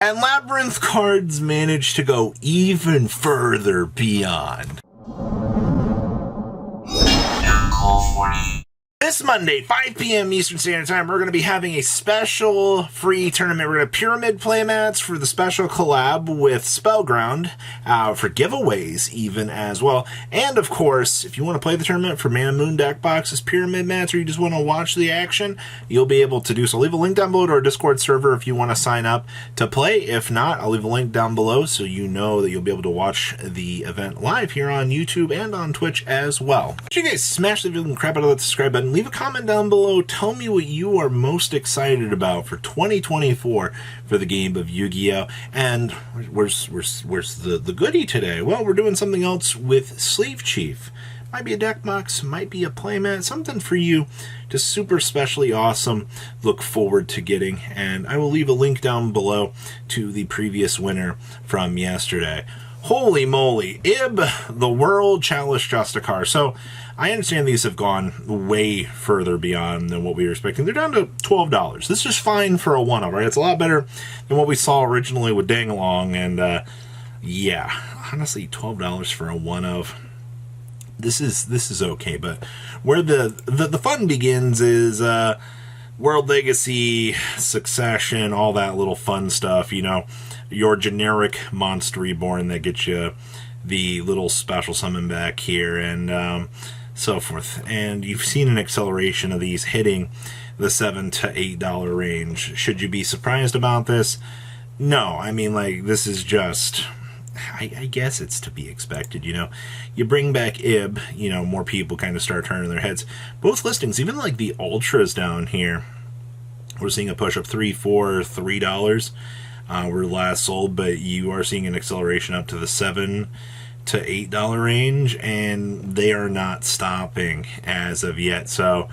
And Labyrinth cards managed to go even further beyond. This Monday, 5 p.m. Eastern Standard Time, we're going to be having a special free tournament. We're going to pyramid playmats for the special collab with Spellground for giveaways even as well. And of course, if you want to play the tournament for Man and Moon deck boxes, pyramid mats, or you just want to watch the action, you'll be able to do so. I'll leave a link down below to our Discord server if you want to sign up to play. If not, I'll leave a link down below so you know that you'll be able to watch the event live here on YouTube and on Twitch as well. Make sure you guys smash the video and crap out of that subscribe button. Leave a comment down below. Tell me what you are most excited about for 2024 for the game of Yu-Gi-Oh! And where's the goodie today? Well, we're doing something else with Sleeve Chief. Might be a deck box, might be a playmat, something for you to super specially awesome look forward to getting. And I will leave a link down below to the previous winner from yesterday. Holy moly, Ib, the World Chalice Justicar. So I understand these have gone way further beyond than what we were expecting. They're down to $12. This is fine for a one-of, right? It's a lot better than what we saw originally with Dangalong. And yeah, honestly, $12 for a one-of. This is okay, but where the fun begins is World Legacy, Succession, all that little fun stuff, you know, your generic Monster Reborn that gets you the little special summon back here and so forth. And you've seen an acceleration of these hitting the $7 to $8 range. Should you be surprised about this? No, I mean, like, this is just... I guess it's to be expected, you know. You bring back Ib, you know, more people kind of start turning their heads. Both listings, even like the Ultras down here, we're seeing a push up $3 were last sold, but you are seeing an acceleration up to the $7 to $8 range, and they are not stopping as of yet. So,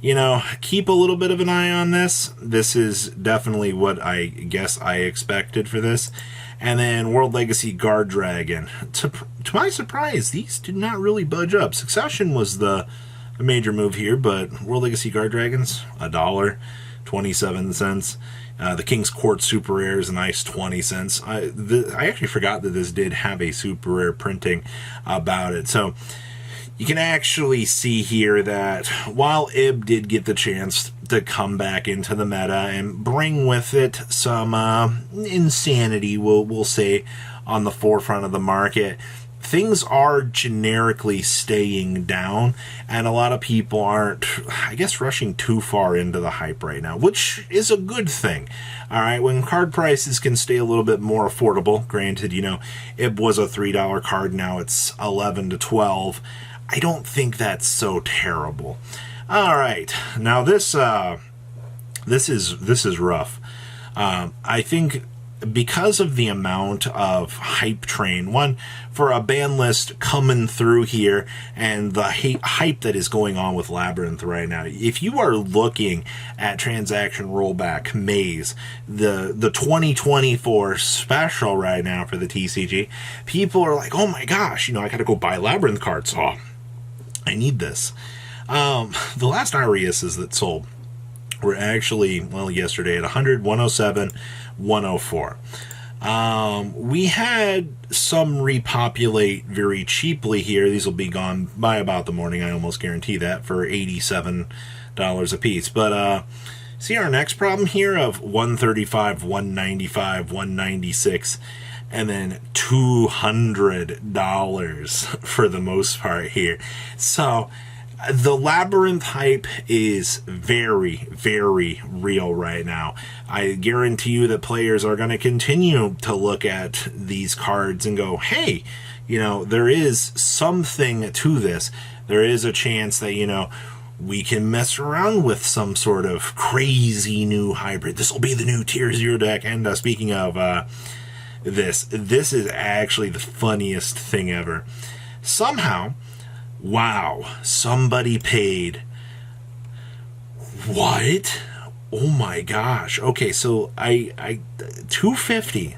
you know, keep a little bit of an eye on this. This is definitely what I guess I expected for this. And then World Legacy Guard Dragon. To my surprise, these did not really budge up. Succession was the major move here, but World Legacy Guard Dragons, $1.27. The King's Court Super Rare is a nice 20 cents. I actually forgot that this did have a super rare printing about it. So you can actually see here that while Ib did get the chance to come back into the meta and bring with it some insanity, we'll say, on the forefront of the market, things are generically staying down, and a lot of people aren't, I guess, rushing too far into the hype right now, which is a good thing. All right, when card prices can stay a little bit more affordable, granted, you know, it was a $3 card, now it's $11 to $12. I don't think that's so terrible. All right, now this is rough. I think because of the amount of hype train, one, for a ban list coming through here, and the hype that is going on with Labyrinth right now. If you are looking at Transaction Rollback Maze, the 2024 special right now for the TCG, people are like, oh my gosh, you know, I gotta go buy Labyrinth cards. Oh, I need this. The last Ariases that sold were actually, well, yesterday at 100, 107, 104. We had some repopulate very cheaply here. These will be gone by about the morning, I almost guarantee that, for $87 a piece. But see our next problem here of 135, 195, 196, and then $200 for the most part here. So the Labyrinth hype is very, very real right now. I guarantee you that players are going to continue to look at these cards and go, hey, you know, there is something to this. There is a chance that, you know, we can mess around with some sort of crazy new hybrid. This will be the new Tier 0 deck. And speaking of this is actually the funniest thing ever. Somehow, wow, somebody paid. What? Oh my gosh. Okay, so I $250.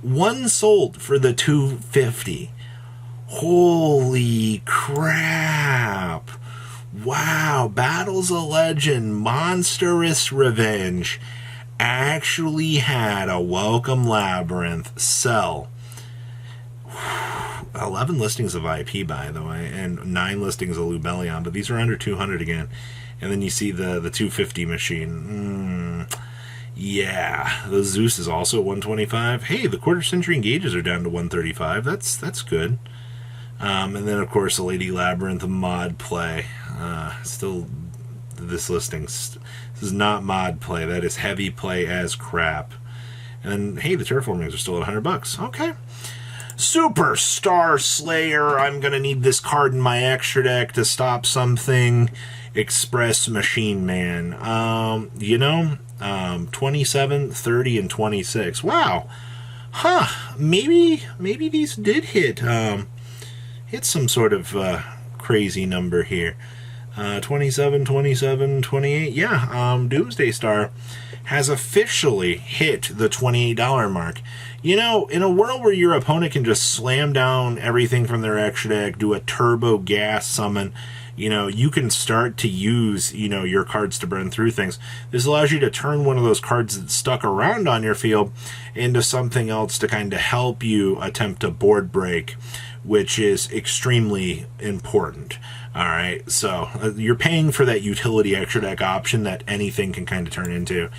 One sold for the $250. Holy crap. Wow, Battles of Legend, Monstrous Revenge, actually had a Welcome Labyrinth sell. 11 listings of IP, by the way, and 9 listings of Lubellion, but these are under 200 again. And then you see the 250 machine. Yeah, the Zeus is also at 125. Hey, the quarter century engages are down to 135. That's good. And then, of course, the Lady Labyrinth mod play. Still, this listing. This is not mod play. That is heavy play as crap. And then, hey, the terraformings are still at $100. Okay. Superstar Slayer. I'm going to need this card in my extra deck to stop something. Express Machine Man. 27, 30, and 26. Wow. Huh. Maybe these did hit some sort of crazy number here. 27, 27, 28. Yeah, Doomsday Star has officially hit the $28 mark. In a world where your opponent can just slam down everything from their extra deck, do a turbo gas summon, you can start to use, your cards to burn through things. This allows you to turn one of those cards that's stuck around on your field into something else to kind of help you attempt a board break, which is extremely important. All right, so you're paying for that utility extra deck option that anything can kind of turn into.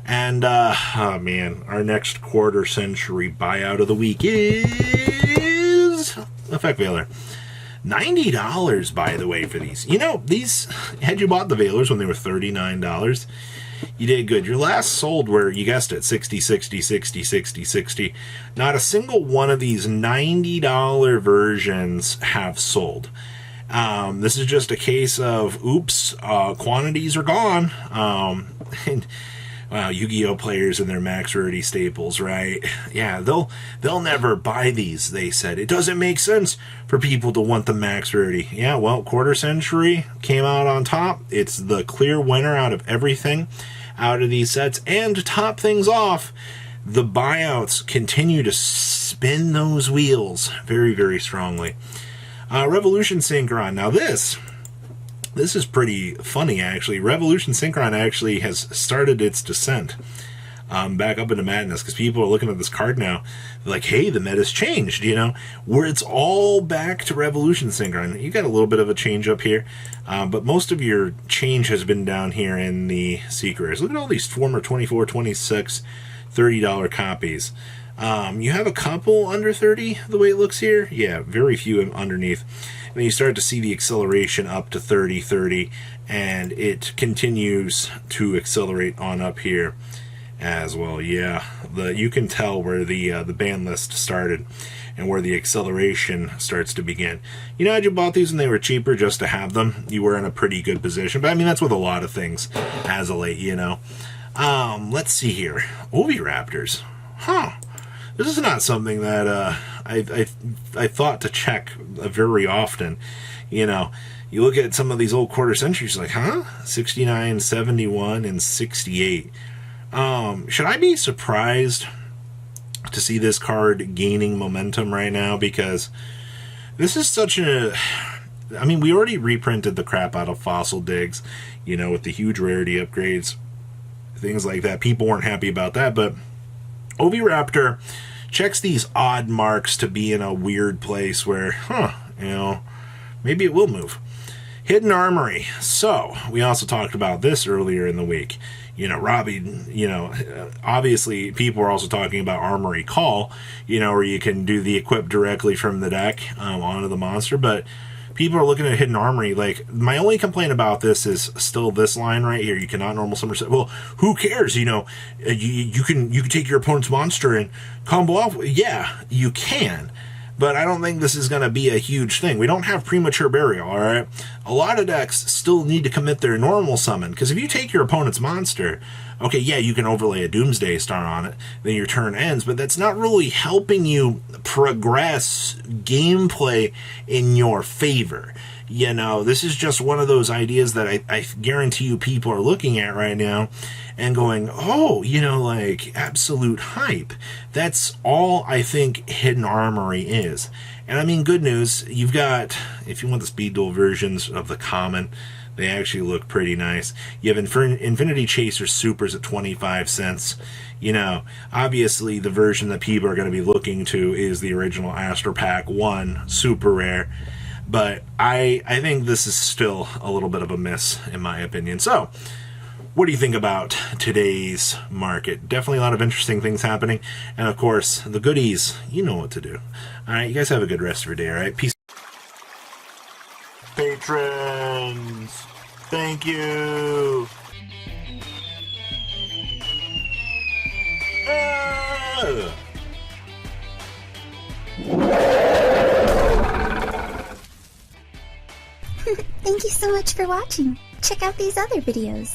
And, oh man, our next quarter century buyout of the week is Effect Veiler. $90, by the way, for these. These, had you bought the Veilers when they were $39, you did good. Your last sold were, you guessed it, 60, 60, 60, 60, 60. Not a single one of these $90 versions have sold. This is just a case of, oops, quantities are gone. And wow, Yu-Gi-Oh players and their max rarity staples, right? Yeah, they'll never buy these, they said. It doesn't make sense for people to want the max rarity. Yeah, well, quarter century came out on top. It's the clear winner out of everything out of these sets. And to top things off, the buyouts continue to spin those wheels very, very strongly. Revolution Synchron. Now this is pretty funny, actually. Revolution Synchron actually has started its descent back up into madness, because people are looking at this card now. They're like, hey, the meta's changed, where it's all back to Revolution Synchron. You got a little bit of a change up here, but most of your change has been down here in the Seekers. Look at all these former 24, 26, $30 copies. You have a couple under 30, the way it looks here. Yeah, very few underneath. And then you start to see the acceleration up to 30, 30, and it continues to accelerate on up here as well. Yeah, you can tell where the ban list started and where the acceleration starts to begin. Had you bought these and they were cheaper just to have them, you were in a pretty good position. But I mean, that's with a lot of things as of late, Let's see here. Oviraptors. Huh. This is not something that I thought to check very often. You look at some of these old quarter centuries, like, huh? 69, 71, and 68. Should I be surprised to see this card gaining momentum right now? Because this is such a... I mean, we already reprinted the crap out of Fossil Digs, with the huge rarity upgrades, things like that. People weren't happy about that, but Oviraptor checks these odd marks to be in a weird place where, maybe it will move. Hidden Armory. So, we also talked about this earlier in the week. Robbie, obviously people are also talking about Armory Call, where you can do the equip directly from the deck onto the monster, but people are looking at Hidden Armory. Like, my only complaint about this is still this line right here. You cannot normal summon. Well, who cares? You can take your opponent's monster and combo off. Yeah, you can. But I don't think this is going to be a huge thing. We don't have Premature Burial, all right? A lot of decks still need to commit their normal summon, because if you take your opponent's monster, okay, yeah, you can overlay a Doomsday Star on it, then your turn ends, but that's not really helping you progress gameplay in your favor. This is just one of those ideas that I guarantee you people are looking at right now and going, oh, absolute hype. That's all I think Hidden Armory is. And I mean, good news, you've got, if you want the speed duel versions of the common, They actually look pretty nice. You have Infinity Chaser Supers at 25 cents. You know, obviously the version that people are going to be looking to is the original Astro Pack 1 Super Rare. But I think this is still a little bit of a miss, in my opinion. So, what do you think about today's market? Definitely a lot of interesting things happening. And of course, the goodies, you know what to do. Alright, you guys have a good rest of your day, alright? Peace. Patrons, thank you. Thank you so much for watching. Check out these other videos.